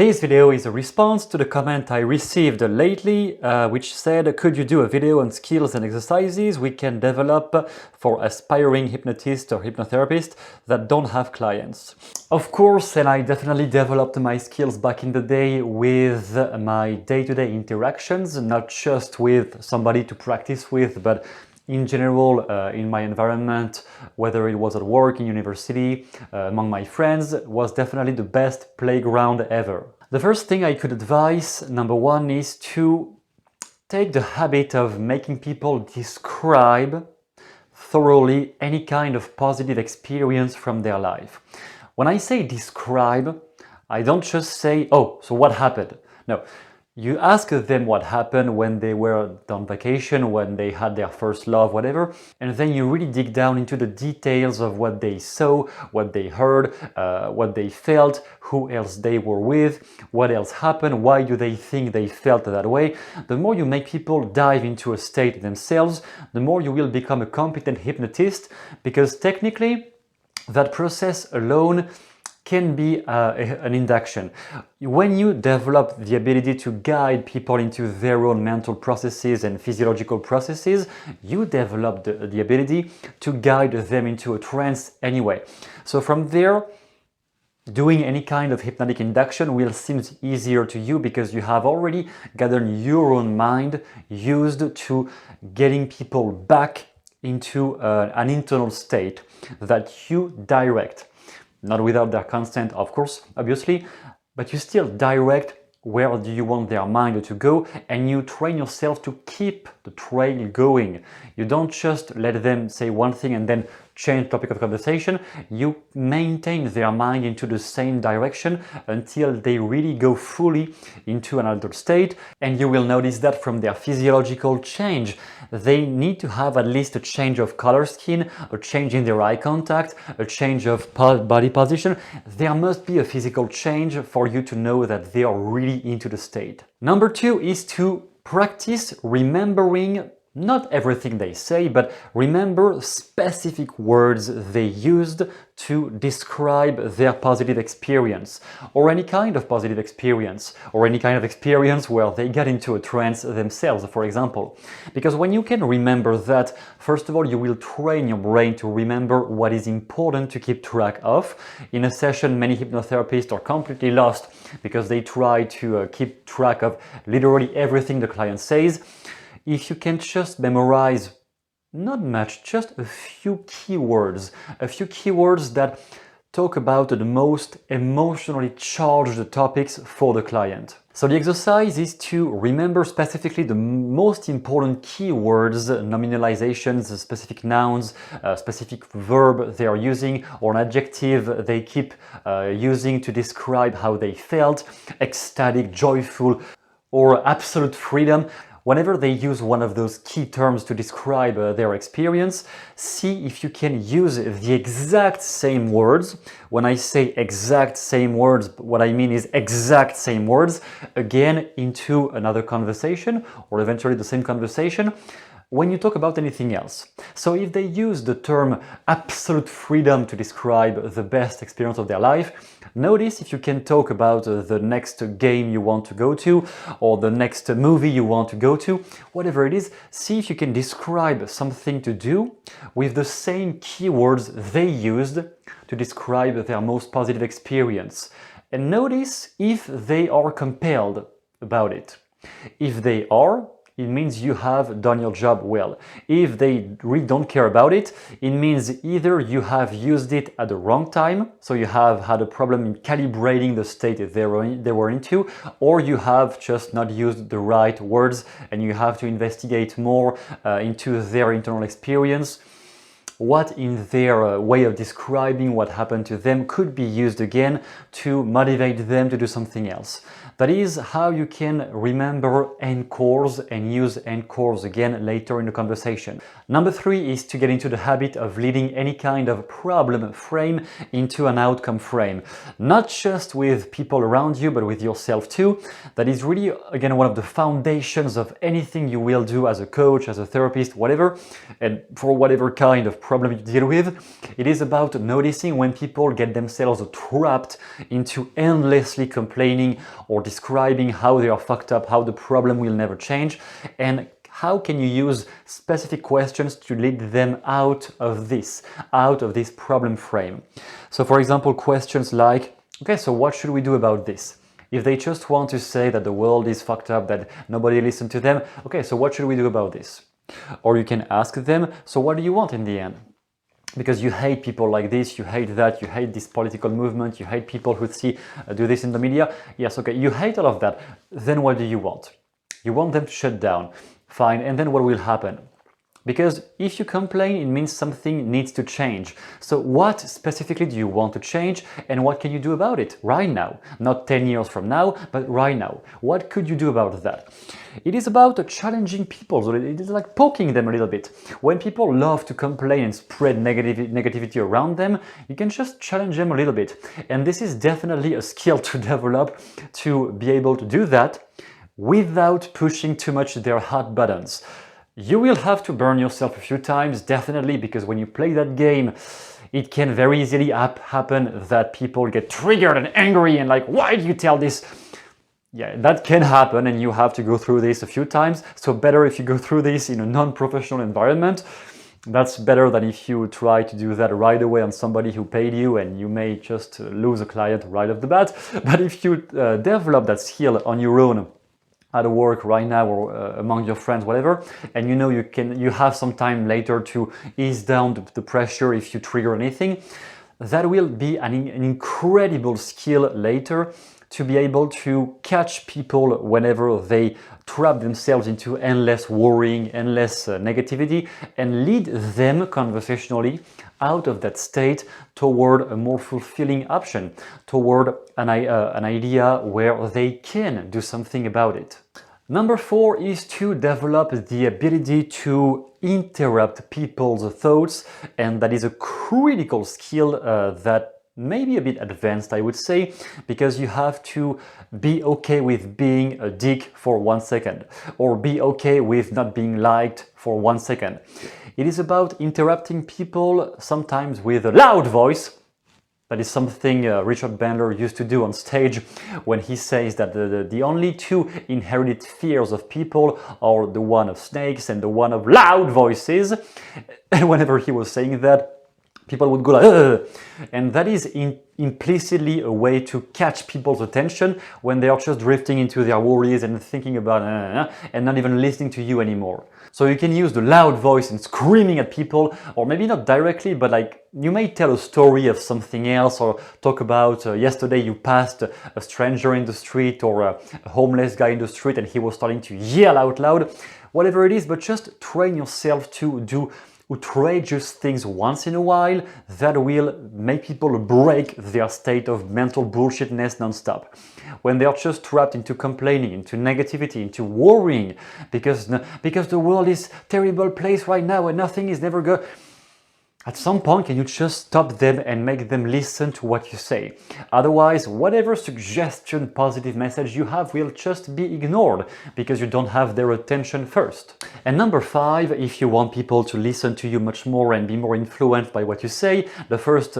This video is a response to the comment I received lately, which said, could you do a video on skills and exercises we can develop for aspiring hypnotists or hypnotherapists that don't have clients? Of course, and I definitely developed my skills back in the day with my day-to-day interactions, not just with somebody to practice with, but in general, in my environment, whether it was at work, in university, among my friends, was definitely the best playground ever. The first thing I could advise, number one, is to take the habit of making people describe thoroughly any kind of positive experience from their life. When I say describe, I don't just say, oh, so what happened? No. You ask them what happened when they were on vacation, when they had their first love, whatever, and then you really dig down into the details of what they saw, what they heard, what they felt, who else they were with, what else happened, why do they think they felt that way. The more you make people dive into a state themselves, the more you will become a competent hypnotist, because technically that process alone can be an induction. When you develop the ability to guide people into their own mental processes and physiological processes, you develop the ability to guide them into a trance anyway. So from there, doing any kind of hypnotic induction will seem easier to you because you have already gotten your own mind used to getting people back into an internal state that you direct. Not without their consent, of course, obviously, but you still direct where do you want their mind to go, and you train yourself to keep the trail going. You don't just let them say one thing and then change topic of conversation. You maintain their mind into the same direction until they really go fully into another state, and you will notice that from their physiological change. They need to have at least a change of color scheme, a change in their eye contact, a change of body position. There must be a physical change for you to know that they are really into the state. Number two is to practice remembering not everything they say, but remember specific words they used to describe their positive experience, or any kind of positive experience, or any kind of experience where they get into a trance themselves, for example. Because when you can remember that, first of all, you will train your brain to remember what is important to keep track of. In a session, many hypnotherapists are completely lost because they try to keep track of literally everything the client says. If you can just memorize, not much, just a few keywords that talk about the most emotionally charged topics for the client. So the exercise is to remember specifically the most important keywords, nominalizations, specific nouns, specific verb they are using, or an adjective they keep using to describe how they felt, ecstatic, joyful, or absolute freedom. Whenever they use one of those key terms to describe their experience, see if you can use the exact same words. When I say exact same words, what I mean is exact same words, again into another conversation, or eventually the same conversation, when you talk about anything else. So if they use the term absolute freedom to describe the best experience of their life, notice if you can talk about the next game you want to go to, or the next movie you want to go to, whatever it is, see if you can describe something to do with the same keywords they used to describe their most positive experience. And notice if they are compelled about it. If they are, it means you have done your job well. If they really don't care about it, it means either you have used it at the wrong time, so you have had a problem in calibrating the state they were into, or you have just not used the right words and you have to investigate more into their internal experience. What in their way of describing what happened to them could be used again to motivate them to do something else. That is how you can remember encores and use encores again later in the conversation. Number three is to get into the habit of leading any kind of problem frame into an outcome frame. Not just with people around you, but with yourself too. That is really, again, one of the foundations of anything you will do as a coach, as a therapist, whatever, and for whatever kind of problem you deal with. It is about noticing when people get themselves trapped into endlessly complaining or describing how they are fucked up, how the problem will never change, and how can you use specific questions to lead them out of this problem frame. So for example, questions like, okay, so what should we do about this? If they just want to say that the world is fucked up, that nobody listens to them, okay, so what should we do about this? Or you can ask them, so what do you want in the end? Because you hate people like this, you hate that, you hate this political movement, you hate people who do this in the media. Yes, okay, you hate all of that. Then what do you want? You want them to shut down. Fine, and then what will happen? Because if you complain, it means something needs to change. So what specifically do you want to change, and what can you do about it right now? Not 10 years from now, but right now. What could you do about that? It is about challenging people, so it is like poking them a little bit. When people love to complain and spread negativity around them, you can just challenge them a little bit. And this is definitely a skill to develop, to be able to do that without pushing too much their hot buttons. You will have to burn yourself a few times, definitely, because when you play that game, it can very easily happen that people get triggered and angry and like, why do you tell this? Yeah, that can happen, and you have to go through this a few times. So better if you go through this in a non-professional environment. That's better than if you try to do that right away on somebody who paid you, and you may just lose a client right off the bat. But if you develop that skill on your own, at work right now, or among your friends, whatever, and you know you have some time later to ease down the pressure if you trigger anything, that will be an incredible skill later to be able to catch people whenever they trap themselves into endless worrying, endless negativity, and lead them conversationally out of that state toward a more fulfilling option, toward an idea where they can do something about it. Number 4 is to develop the ability to interrupt people's thoughts, and that is a critical skill that may be a bit advanced, I would say, because you have to be okay with being a dick for 1 second, or be okay with not being liked for 1 second. It is about interrupting people, sometimes with a loud voice. That is something Richard Bandler used to do on stage when he says that the only 2 inherited fears of people are the one of snakes and the one of loud voices. And whenever he was saying that, people would go like, ugh! And that is implicitly a way to catch people's attention when they are just drifting into their worries and thinking about and not even listening to you anymore. So you can use the loud voice and screaming at people, or maybe not directly, but like you may tell a story of something else, or talk about yesterday you passed a stranger in the street, or a homeless guy in the street, and he was starting to yell out loud. Whatever it is, but just train yourself to do outrageous things once in a while that will make people break their state of mental bullshitness non-stop. When they are just trapped into complaining, into negativity, into worrying, because the world is a terrible place right now and nothing is never good. At some point, can you just stop them and make them listen to what you say? Otherwise, whatever suggestion, positive message you have will just be ignored because you don't have their attention first. And number 5, if you want people to listen to you much more and be more influenced by what you say, the first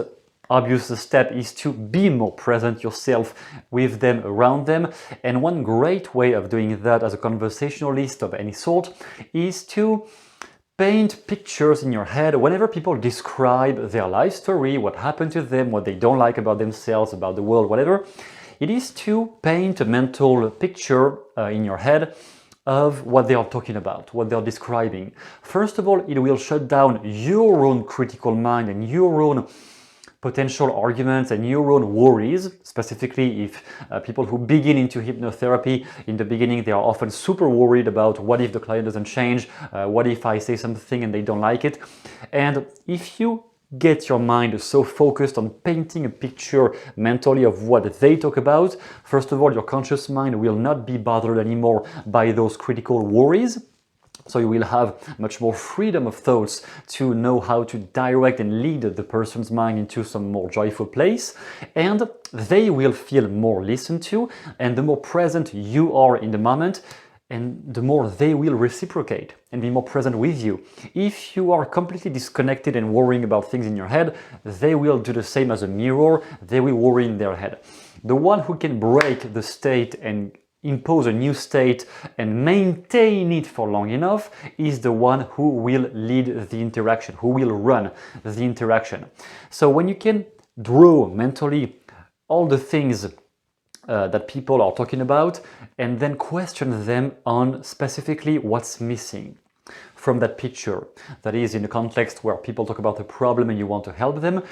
obvious step is to be more present yourself with them, around them. And one great way of doing that as a conversationalist of any sort is to paint pictures in your head whenever people describe their life story, what happened to them, what they don't like about themselves, about the world, whatever. It is to paint a mental picture in your head of what they are talking about, what they are describing. First of all, it will shut down your own critical mind and your own potential arguments and your own worries. Specifically, if people who begin into hypnotherapy, in the beginning they are often super worried about what if the client doesn't change, what if I say something and they don't like it. And if you get your mind so focused on painting a picture mentally of what they talk about, first of all, your conscious mind will not be bothered anymore by those critical worries. So you will have much more freedom of thoughts to know how to direct and lead the person's mind into some more joyful place, and they will feel more listened to. And the more present you are in the moment, and the more they will reciprocate and be more present with you. If you are completely disconnected and worrying about things in your head, they will do the same as a mirror. They will worry in their head. The one who can break the state and impose a new state and maintain it for long enough is the one who will lead the interaction, who will run the interaction. So when you can draw mentally all the things that people are talking about and then question them on specifically what's missing from that picture, that is in a context where people talk about a problem and you want to help them.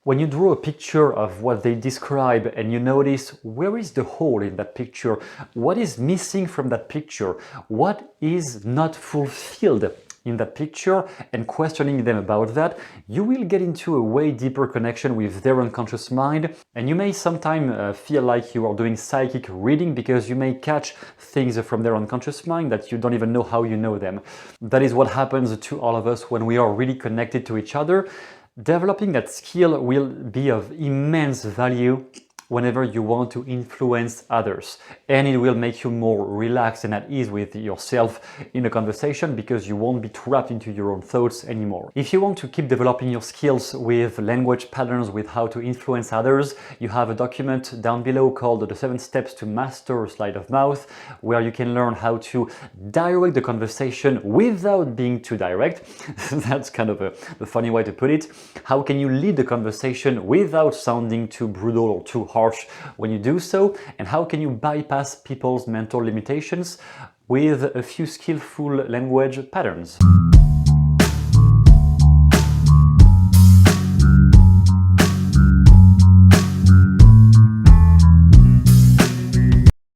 When you draw a picture of what they describe and you notice where is the hole in that picture, what is missing from that picture, what is not fulfilled in that picture, and questioning them about that, you will get into a way deeper connection with their unconscious mind. And you may sometimes feel like you are doing psychic reading because you may catch things from their unconscious mind that you don't even know how you know them. That is what happens to all of us when we are really connected to each other. Developing that skill will be of immense value whenever you want to influence others, and it will make you more relaxed and at ease with yourself in a conversation because you won't be trapped into your own thoughts anymore. If you want to keep developing your skills with language patterns, with how to influence others, you have a document down below called the 7 Steps to Master Sleight of Mouth, where you can learn how to direct the conversation without being too direct. That's kind of a funny way to put it. How can you lead the conversation without sounding too brutal or too harsh when you do so, and how can you bypass people's mental limitations with a few skillful language patterns.